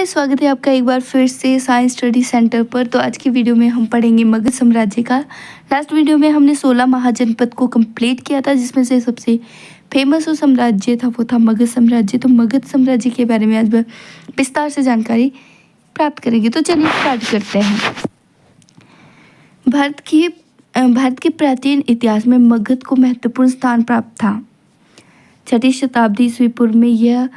Guys, स्वागत है आपका एक बार फिर से साइंस स्टडी सेंटर पर। तो आज की वीडियो में हम पढ़ेंगे मगध साम्राज्य का। लास्ट वीडियो में हमने 16 महाजनपद को कंप्लीट किया था, जिसमें से सबसे फेमस जो साम्राज्य था वो था मगध साम्राज्य। तो मगध साम्राज्य के बारे में आज विस्तार से जानकारी प्राप्त करेंगे। तो चलिए स्टार्ट करते हैं। भारत के प्राचीन इतिहास में मगध को महत्वपूर्ण स्थान प्राप्त था। 6वीं शताब्दी ईस्वी पूर्व में यह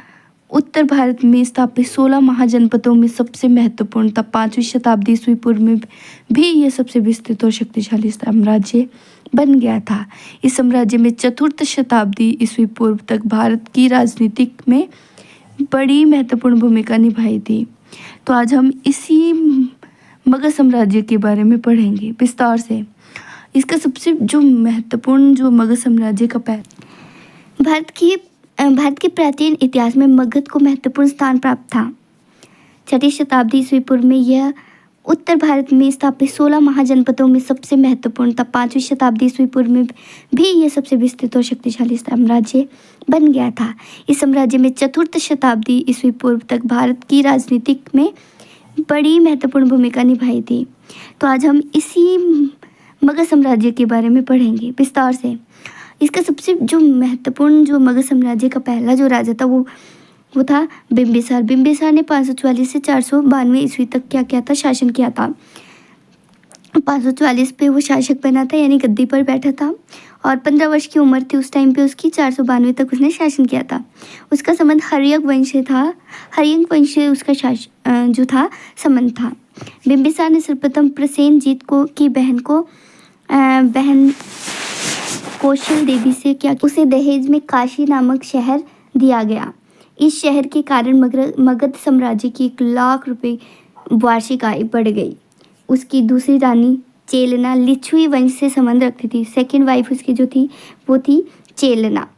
उत्तर भारत में स्थापित 16 महाजनपदों में सबसे महत्वपूर्ण था। 5वीं शताब्दी ईस्वी पूर्व में भी यह सबसे विस्तृत और शक्तिशाली साम्राज्य बन गया था। इस साम्राज्य में 4th शताब्दी ईस्वी पूर्व तक भारत की राजनीतिक में बड़ी महत्वपूर्ण भूमिका निभाई थी। तो आज हम इसी मगध साम्राज्य के बारे में पढ़ेंगे विस्तार से। इसका सबसे जो महत्वपूर्ण जो मगध साम्राज्य का भारत के प्राचीन इतिहास में मगध को महत्वपूर्ण स्थान प्राप्त था। 6वीं शताब्दी ईस्वी पूर्व में यह उत्तर भारत में स्थापित 16 महाजनपदों में सबसे महत्वपूर्ण था। 5वीं शताब्दी ईस्वी पूर्व में भी यह सबसे विस्तृत और शक्तिशाली साम्राज्य बन गया था। इस साम्राज्य में 4th शताब्दी ईस्वी पूर्व तक भारत की राजनीतिक में बड़ी महत्वपूर्ण भूमिका निभाई थी। तो आज हम इसी मगध साम्राज्य के बारे में पढ़ेंगे विस्तार से। इसका सबसे जो महत्वपूर्ण जो मगध साम्राज्य का पहला जो राजा था वो था बिंबिसार। बिंबिसार ने 544 से 492 ईस्वी तक क्या किया था, शासन किया था। 544 पे वो शासक बना था, यानी गद्दी पर बैठा था, और 15 वर्ष की उम्र थी उस टाइम पे उसकी। 492 तक उसने शासन किया था। उसका संबंध हर्यक वंश से था। हर्यक वंश से उसका जो था संबंध था। बिंबिसार ने सर्वप्रथम प्रसेनजीत की बहन कौशल देवी से क्या, उसे दहेज में काशी नामक शहर दिया गया। इस शहर के कारण मगध साम्राज्य की 1 लाख रुपए वार्षिक आय बढ़ गई। उसकी दूसरी रानी चेलना लिच्छवी वंश से संबंध रखती थी। सेकंड वाइफ उसकी जो थी वो थी चेलना,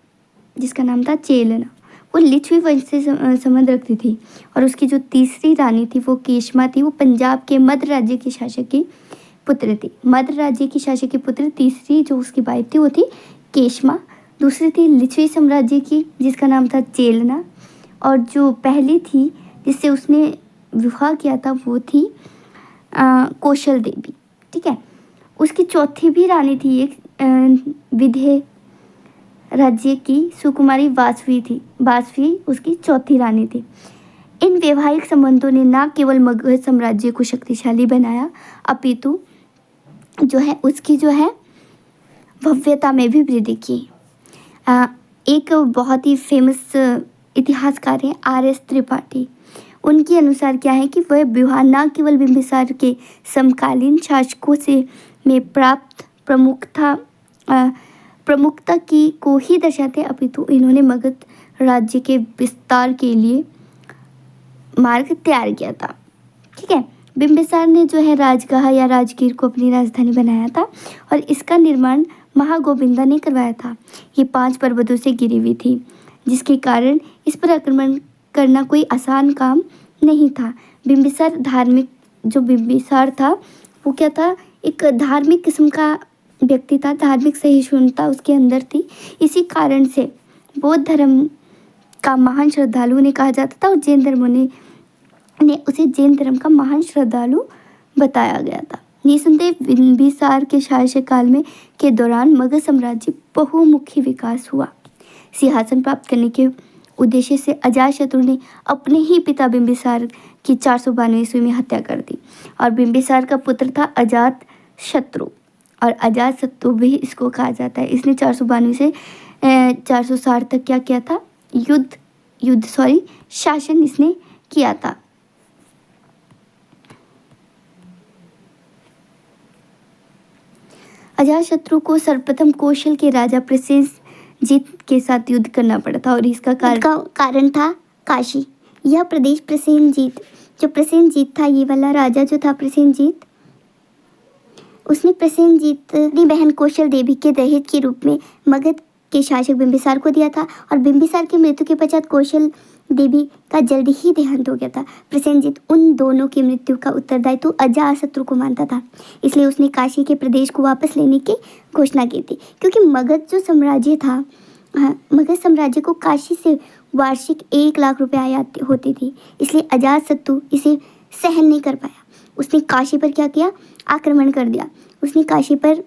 जिसका नाम था चेलना। वो लिच्छवी वंश से संबंध रखती थी। और उसकी जो तीसरी रानी थी वो केशमा थी। वो पंजाब के मध्य राज्य के शासक की पुत्र थी। मध्य राज्य की शासक की पुत्र। तीसरी जो उसकी वाइफ थी वो थी केशमा। दूसरी थी लिच्छवी साम्राज्य की, जिसका नाम था चेलना। और जो पहली थी जिससे उसने विवाह किया था वो थी कौशल देवी। ठीक है। उसकी चौथी भी रानी थी एक विंध्य राज्य की सुकुमारी वासवी थी। वासवी उसकी चौथी रानी थी। इन वैवाहिक संबंधों ने न केवल मगध साम्राज्य को शक्तिशाली बनाया, अपितु जो है उसकी जो है भव्यता में भी वृद्धि की। एक बहुत ही फेमस इतिहासकार हैं RS त्रिपाठी। उनके अनुसार क्या है कि वह विवाह न केवल बिंबिसार के समकालीन शासकों से में प्राप्त प्रमुखता की को ही दर्शाते, अपितु इन्होंने मगध राज्य के विस्तार के लिए मार्ग तैयार किया था। ठीक है। बिंबिसार ने जो है राजगाह या राजगीर को अपनी राजधानी बनाया था, और इसका निर्माण महागोविंदा ने करवाया था। ये 5 पर्वतों से घिरी हुई थी, जिसके कारण इस पर आक्रमण करना कोई आसान काम नहीं था। बिंबिसार था वो क्या था, एक धार्मिक किस्म का व्यक्ति था। धार्मिक सहिष्णुता उसके अंदर थी। इसी कारण से बौद्ध धर्म का महान श्रद्धालु ने कहा जाता था, और जैन धर्म ने उसे जैन धर्म का महान श्रद्धालु बताया गया था। निसंदेह बिंबिसार के शासनकाल में के दौरान मगध साम्राज्य बहुमुखी विकास हुआ। सिंहासन प्राप्त करने के उद्देश्य से अजातशत्रु ने अपने ही पिता बिंबिसार की 492 ईस्वी में हत्या कर दी, और बिंबिसार का पुत्र था अजातशत्रु, और अजातशत्रु भी इसको कहा जाता है। इसने 492 से 460 तक क्या किया था, शासन इसने किया था। अजातशत्रु को सर्वप्रथम कौशल के राजा प्रसेनजीत के साथ युद्ध करना पड़ा था, और इसका कारण था काशी। यह प्रदेश प्रसेनजीत था, ये वाला राजा जो था प्रसेनजीत, उसने प्रसेनजीत अपनी बहन कौशल देवी के दहेज के रूप में मगध के शासक बिंबिसार को दिया था। और बिंबिसार की मृत्यु के पश्चात कौशल देवी का जल्द ही देहांत हो गया था। प्रसेनजीत उन दोनों की मृत्यु का उत्तरदायित्व अजातशत्रु को मानता था, इसलिए उसने काशी के प्रदेश को वापस लेने की घोषणा की थी। क्योंकि मगध जो साम्राज्य था, मगध साम्राज्य को काशी से वार्षिक 1 लाख रुपए आय होती थी, इसलिए अजातशत्रु इसे सहन नहीं कर पाया। उसने काशी पर क्या किया, आक्रमण कर दिया। उसने काशी पर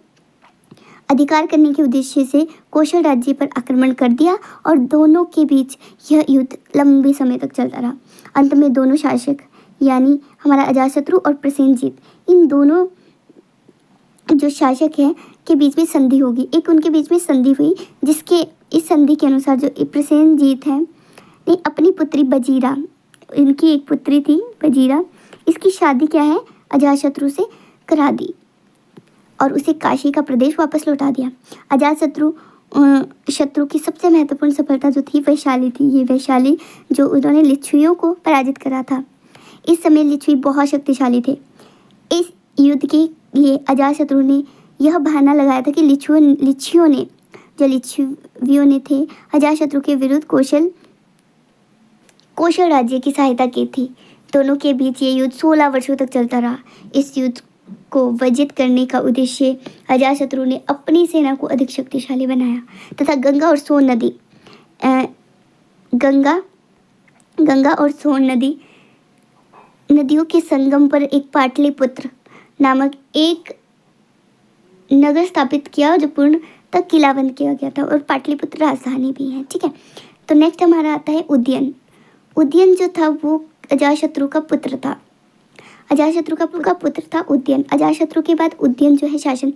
अधिकार करने के उद्देश्य से कौशल राज्य पर आक्रमण कर दिया और दोनों के बीच यह युद्ध लंबे समय तक चलता रहा। अंत में दोनों शासक यानी हमारा अजातशत्रु और प्रसेनजीत, इन दोनों जो शासक हैं के बीच में संधि होगी। एक उनके बीच में संधि हुई, जिसके इस संधि के अनुसार जो प्रसेनजीत हैं ने अपनी पुत्री बजीरा, इनकी एक पुत्री थी बजीरा, इसकी शादी क्या है अजातशत्रु से करा दी और उसे काशी का प्रदेश वापस लौटा दिया। अजातशत्रु की सबसे महत्वपूर्ण सफलता जो थी वैशाली थी। ये वैशाली जो उन्होंने लिच्छवियों को पराजित करा था। इस समय लिच्छवी बहुत शक्तिशाली थे। इस युद्ध के लिए अजातशत्रु ने यह बहाना लगाया था कि लिच्छवियों ने थे अजातशत्रु के विरुद्ध कौशल राज्य की सहायता की थी। दोनों के बीच ये युद्ध 16 वर्षों तक चलता रहा। इस युद्ध को विजित करने का उद्देश्य अजातशत्रु ने अपनी सेना को अधिक शक्तिशाली बनाया तथा गंगा और सोन नदियों के संगम पर एक पाटलिपुत्र नामक एक नगर स्थापित किया जो पूर्ण तक किलाबंद किया गया था और पाटलिपुत्र राजधानी भी है। ठीक है, तो नेक्स्ट हमारा आता है उदयन। उदयन जो था वो अजातशत्रु का पुत्र था। अजातशत्रु का पुत्र था उदयन। अजातशत्रु के बाद उदयन जो है शासन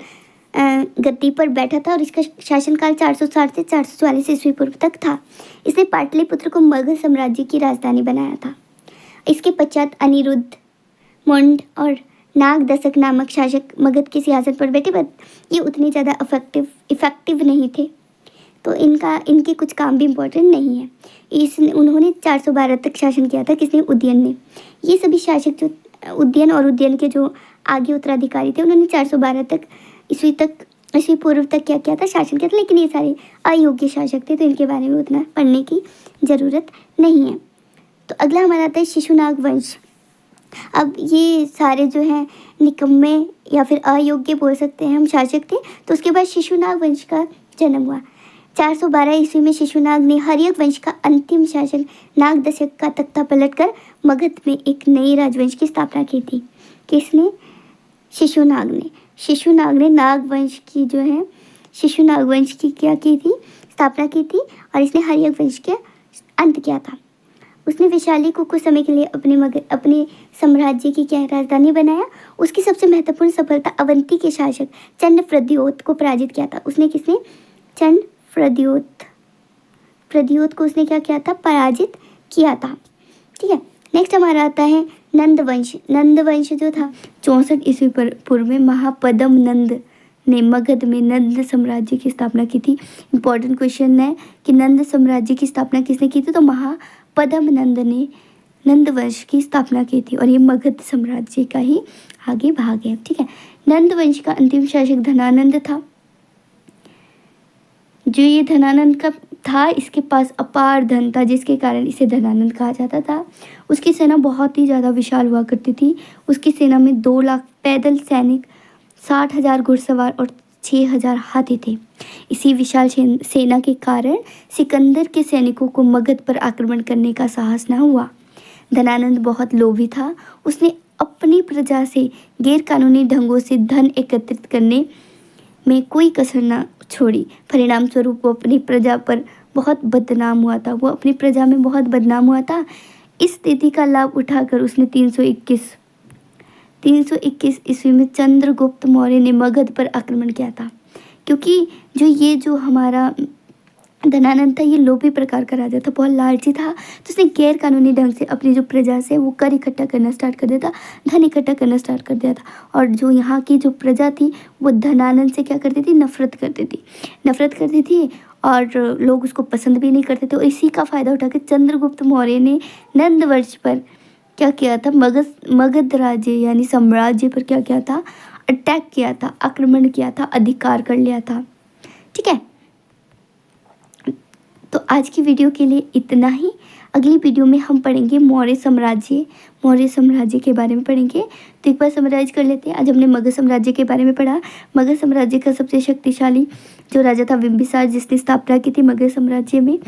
गद्दी पर बैठा था और इसका शासनकाल 460 से 444 ईस्वी पूर्व तक था। इसने पाटलिपुत्र को मगध साम्राज्य की राजधानी बनाया था। इसके पश्चात अनिरुद्ध, मुंड और नागदशक नामक शासक मगध के सिंहासन पर बैठे, बट ये उतने ज़्यादा इफेक्टिव नहीं थे, तो इनके कुछ काम भी इम्पोर्टेंट नहीं है। उन्होंने 412 तक शासन किया था। किसने, उदयन ने। ये सभी शासक जो उदयन और उदयन के जो आगे उत्तराधिकारी थे उन्होंने 412 तक ईस्वी पूर्व तक क्या किया था, शासन किया था, लेकिन ये सारे अयोग्य शासक थे, तो इनके बारे में उतना पढ़ने की ज़रूरत नहीं है। तो अगला हमारा आता है शिशुनाग वंश। अब ये सारे जो हैं निकम्मे या फिर अयोग्य बोल सकते हैं हम शासक थे। तो उसके बाद शिशुनाग वंश का जन्म हुआ। 412 ईस्वी में शिशुनाग ने हर्यक वंश का अंतिम शासक नागदशक का तख्ता पलटकर मगध में एक नई राजवंश की स्थापना की थी। किसने, शिशुनाग ने नागवंश की जो है शिशुनाग वंश की क्या की थी, स्थापना की थी और इसने हर्यक वंश के अंत किया था। उसने वैशाली को कुछ समय के लिए अपने साम्राज्य की क्या राजधानी बनाया। उसकी सबसे महत्वपूर्ण सफलता अवंती के शासक चंद्रप्रद्योत को पराजित किया था। उसने किसने, प्रद्योत को उसने क्या किया था, पराजित किया था। ठीक है, नेक्स्ट हमारा आता है नंदवंश। नंदवंश जो था 64 ईस्वी पूर्व में महापद्म नंद ने मगध में नंद साम्राज्य की स्थापना की थी। इंपॉर्टेंट क्वेश्चन है कि नंद साम्राज्य की स्थापना किसने की थी, तो महापद्म नंद ने नंद वंश की स्थापना की थी और ये मगध साम्राज्य का ही आगे भाग है। ठीक है, नंद वंश का अंतिम शासक धनानंद था। जो ये धनानंद का था, इसके पास अपार धन था, जिसके कारण इसे धनानंद कहा जाता था। उसकी सेना बहुत ही ज़्यादा विशाल हुआ करती थी। उसकी सेना में 2 लाख पैदल सैनिक, 60,000 घुड़सवार और 6,000 हाथी थे। इसी विशाल सेना के कारण सिकंदर के सैनिकों को मगध पर आक्रमण करने का साहस न हुआ। धनानंद बहुत लोभी था। उसने अपनी प्रजा से गैरकानूनी ढंगों से धन एकत्रित करने में कोई कसर न छोड़ी। परिणाम स्वरूप वो अपनी प्रजा पर बहुत बदनाम हुआ था। इस स्थिति का लाभ उठाकर उसने 321 ईस्वी में चंद्रगुप्त मौर्य ने मगध पर आक्रमण किया था। क्योंकि जो हमारा धनानंद था, ये लोभी प्रकार का राजा था, बहुत लालची था, तो उसने गैर कानूनी ढंग से अपनी जो प्रजा से वो कर इकट्ठा करना स्टार्ट कर दिया था, धन इकट्ठा करना स्टार्ट कर दिया था। और जो यहाँ की जो प्रजा थी वो धनानंद से क्या करती थी, नफरत करती थी और लोग उसको पसंद भी नहीं करते थे। और इसी का फ़ायदा उठाकर चंद्रगुप्त मौर्य ने नंदवंश पर क्या किया था, मगध राज्य यानी साम्राज्य पर क्या किया था, अटैक किया था, आक्रमण किया था, अधिकार कर लिया था। ठीक है, तो आज की वीडियो के लिए इतना ही। अगली वीडियो में हम पढ़ेंगे मौर्य साम्राज्य के बारे में पढ़ेंगे। तो एक बार समराइज कर लेते हैं। आज हमने मगध साम्राज्य के बारे में पढ़ा। मगध साम्राज्य का सबसे शक्तिशाली जो राजा था बिंबिसार, जिसने स्थापना की थी मगध साम्राज्य में।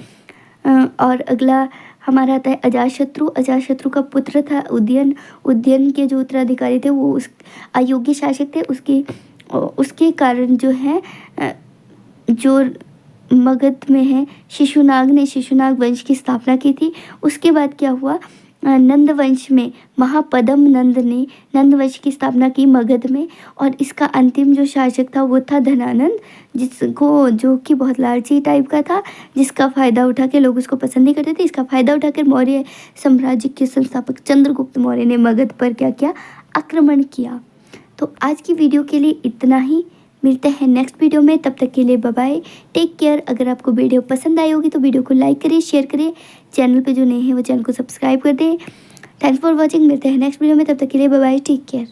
और अगला हमारा आता है अजातशत्रु। अजातशत्रु का पुत्र था उदयन। उदयन के जो उत्तराधिकारी थे वो उस अयोग्य शासक थे। उसके कारण जो है जो मगध में है शिशुनाग ने शिशुनाग वंश की स्थापना की थी। उसके बाद क्या हुआ, नंद वंश में महापद्म नंद ने नंद वंश की स्थापना की मगध में। और इसका अंतिम जो शासक था वो था धनानंद, जो कि बहुत लालची टाइप का था, जिसका फ़ायदा उठा के लोग उसको पसंद नहीं करते थे। इसका फ़ायदा उठाकर मौर्य साम्राज्य के संस्थापक चंद्रगुप्त मौर्य ने मगध पर क्या किया, आक्रमण किया। तो आज की वीडियो के लिए इतना ही। मिलते हैं नेक्स्ट वीडियो में, तब तक के लिए बाय बाय, टेक केयर। अगर आपको वीडियो पसंद आई होगी तो वीडियो को लाइक करें, शेयर करें। चैनल पे जो नए हैं वो चैनल को सब्सक्राइब कर दें। Thanks for watching. मिलते हैं नेक्स्ट वीडियो में, तब तक के लिए बाय बाय, टेक केयर।